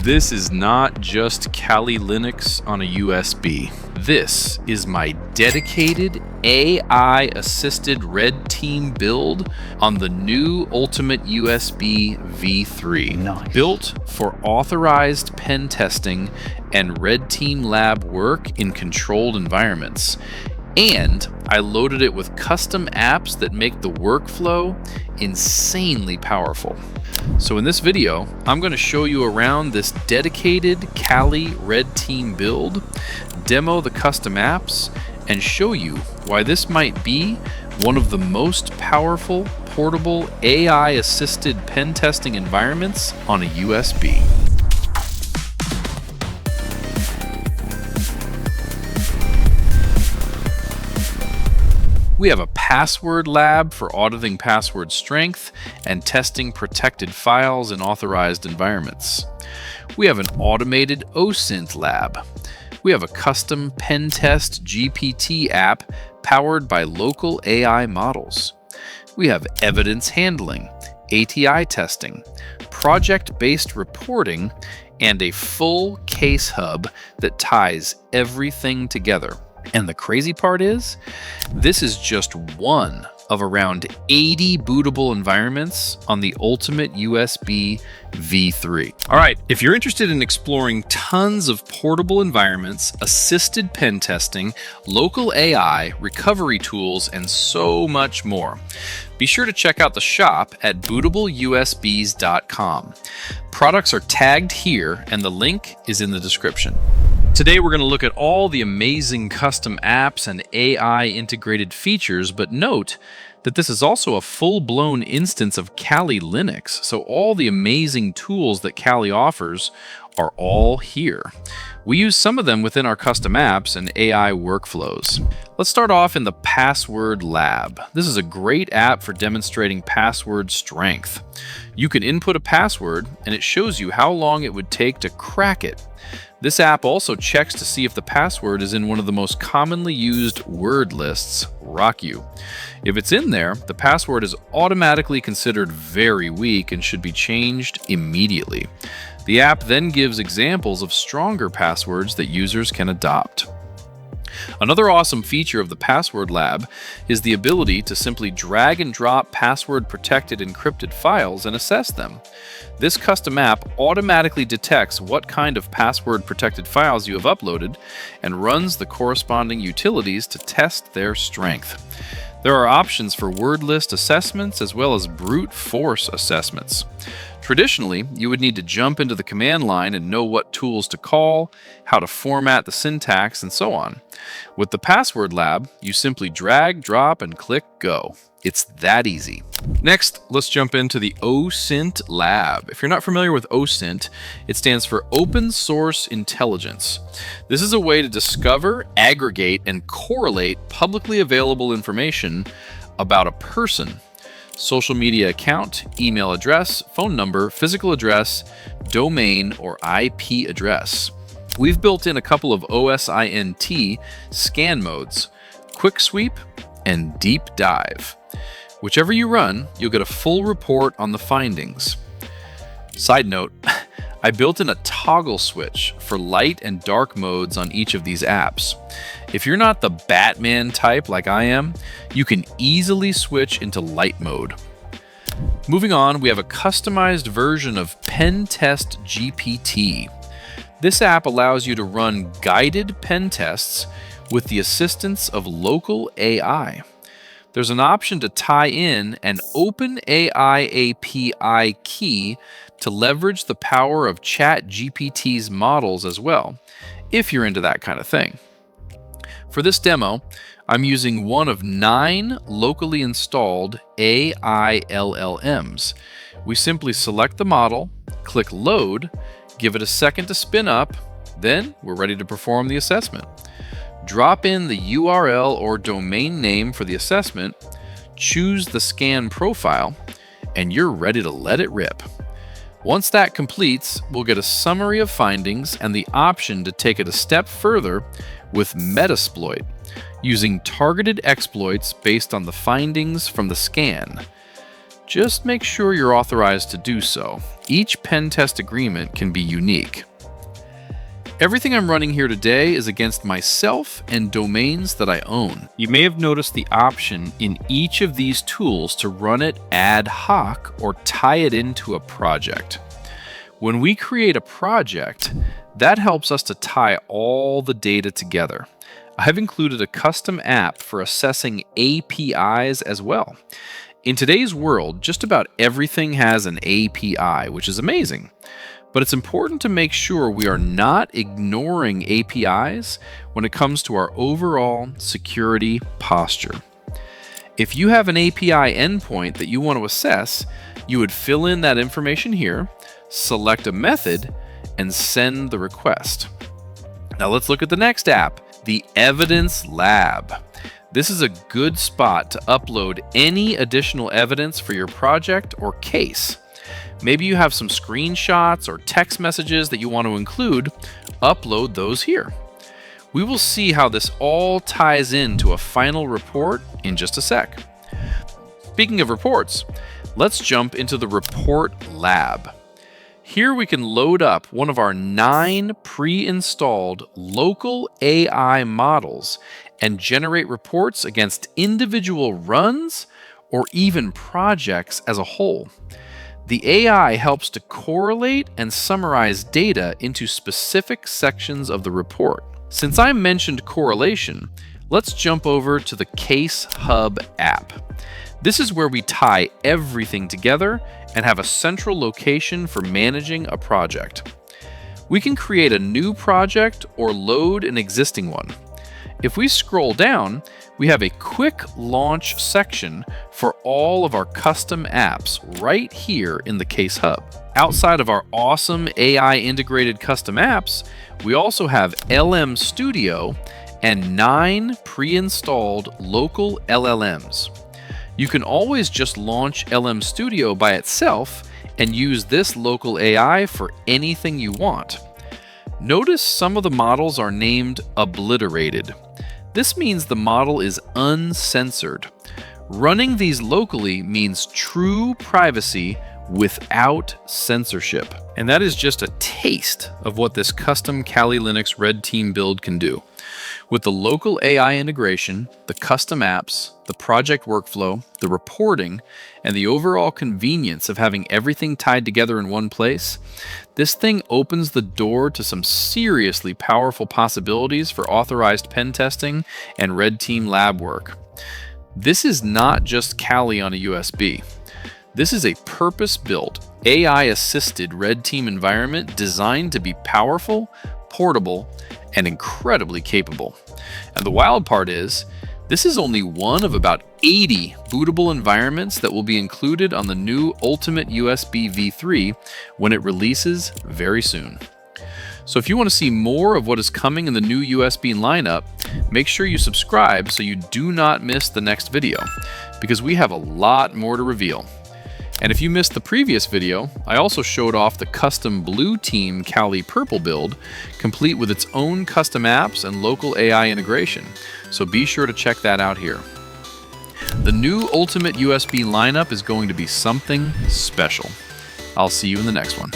This is not just Kali Linux on a USB. This is my dedicated AI-assisted red team build on the new Ultimate USB v3. Nice. Built for authorized pen testing and red team lab work in controlled environments. And I loaded it with custom apps that make the workflow insanely powerful. So in this video, I'm going to show you around this dedicated Kali red team build, demo the custom apps, and show you why this might be one of the most powerful portable AI-assisted pen testing environments on a USB. We have a password lab for auditing password strength and testing protected files in authorized environments. We have an automated Osint lab. We have a custom Pentest GPT app powered by local AI models. We have evidence handling, ATI testing, project-based reporting, and a full Casehub that ties everything together. And the crazy part is, this is just one of around 80 bootable environments on the Ultimate USB v3. All right, if you're interested in exploring tons of portable environments, assisted pen testing, local AI, recovery tools, and so much more, be sure to check out the shop at bootableusbs.com. Products are tagged here, and the link is in the description. Today we're going to look at all the amazing custom apps and AI integrated features, but note that this is also a full-blown instance of Kali Linux, so all the amazing tools that Kali offers are all here. We use some of them within our custom apps and AI workflows. Let's start off in the Password Lab. This is a great app for demonstrating password strength. You can input a password and it shows you how long it would take to crack it. This app also checks to see if the password is in one of the most commonly used word lists, RockU. If it's in there, the password is automatically considered very weak and should be changed immediately. The app then gives examples of stronger passwords that users can adopt. Another awesome feature of the Password Lab is the ability to simply drag and drop password-protected encrypted files and assess them. This custom app automatically detects what kind of password-protected files you have uploaded and runs the corresponding utilities to test their strength. There are options for word list assessments as well as brute force assessments. Traditionally, you would need to jump into the command line and know what tools to call, how to format the syntax, and so on. With the Password Lab, you simply drag, drop, and click go. It's that easy. Next, let's jump into the Osint Lab. If you're not familiar with Osint, it stands for Open Source Intelligence. This is a way to discover, aggregate, and correlate publicly available information about a person. Social media account, email address, phone number, physical address, domain, or IP address. We've built in a couple of OSINT scan modes, Quick Sweep and Deep Dive. Whichever you run, you'll get a full report on the findings. Side note, I built in a toggle switch for light and dark modes on each of these apps. If you're not the Batman type like I am, you can easily switch into light mode. Moving on, we have a customized version of Pentest GPT. This app allows you to run guided pen tests with the assistance of local AI. There's an option to tie in an OpenAI API key to leverage the power of ChatGPT's models as well, if you're into that kind of thing. For this demo, I'm using one of 9 locally installed AI LLMs. We simply select the model, click Load, give it a second to spin up, then we're ready to perform the assessment. Drop in the URL or domain name for the assessment, choose the scan profile, and you're ready to let it rip. Once that completes, we'll get a summary of findings and the option to take it a step further with Metasploit, using targeted exploits based on the findings from the scan. Just make sure you're authorized to do so. Each pen test agreement can be unique. Everything I'm running here today is against myself and domains that I own. You may have noticed the option in each of these tools to run it ad hoc or tie it into a project. When we create a project, that helps us to tie all the data together. I've included a custom app for assessing APIs as well. In today's world, just about everything has an API, which is amazing. But it's important to make sure we are not ignoring APIs when it comes to our overall security posture. If you have an API endpoint that you want to assess, you would fill in that information here, select a method, and send the request. Now let's look at the next app, the Evidence Lab. This is a good spot to upload any additional evidence for your project or case. Maybe you have some screenshots or text messages that you want to include. Upload those here. We will see how this all ties into a final report in just a sec. Speaking of reports, let's jump into the Report Lab. Here we can load up one of our 9 pre-installed local AI models and generate reports against individual runs or even projects as a whole. The AI helps to correlate and summarize data into specific sections of the report. Since I mentioned correlation, let's jump over to the Casehub app. This is where we tie everything together and have a central location for managing a project. We can create a new project or load an existing one. If we scroll down, we have a quick launch section for all of our custom apps right here in the Casehub. Outside of our awesome AI integrated custom apps, we also have LM Studio and 9 pre-installed local LLMs. You can always just launch LM Studio by itself and use this local AI for anything you want. Notice some of the models are named obliterated. This means the model is uncensored. Running these locally means true privacy without censorship. And that is just a taste of what this custom Kali Linux Red Team build can do. With the local AI integration, the custom apps, the project workflow, the reporting, and the overall convenience of having everything tied together in one place, this thing opens the door to some seriously powerful possibilities for authorized pen testing and Red Team lab work. This is not just Kali on a USB. This is a purpose-built, AI-assisted Red Team environment designed to be powerful, portable, and incredibly capable. And the wild part is, this is only one of about 80 bootable environments that will be included on the new Ultimate USB v3 when it releases very soon. So if you want to see more of what is coming in the new USB lineup, make sure you subscribe so you do not miss the next video, because we have a lot more to reveal. And if you missed the previous video, I also showed off the custom Blue Team Kali Purple build, complete with its own custom apps and local AI integration. So be sure to check that out here. The new Ultimate USB lineup is going to be something special. I'll see you in the next one.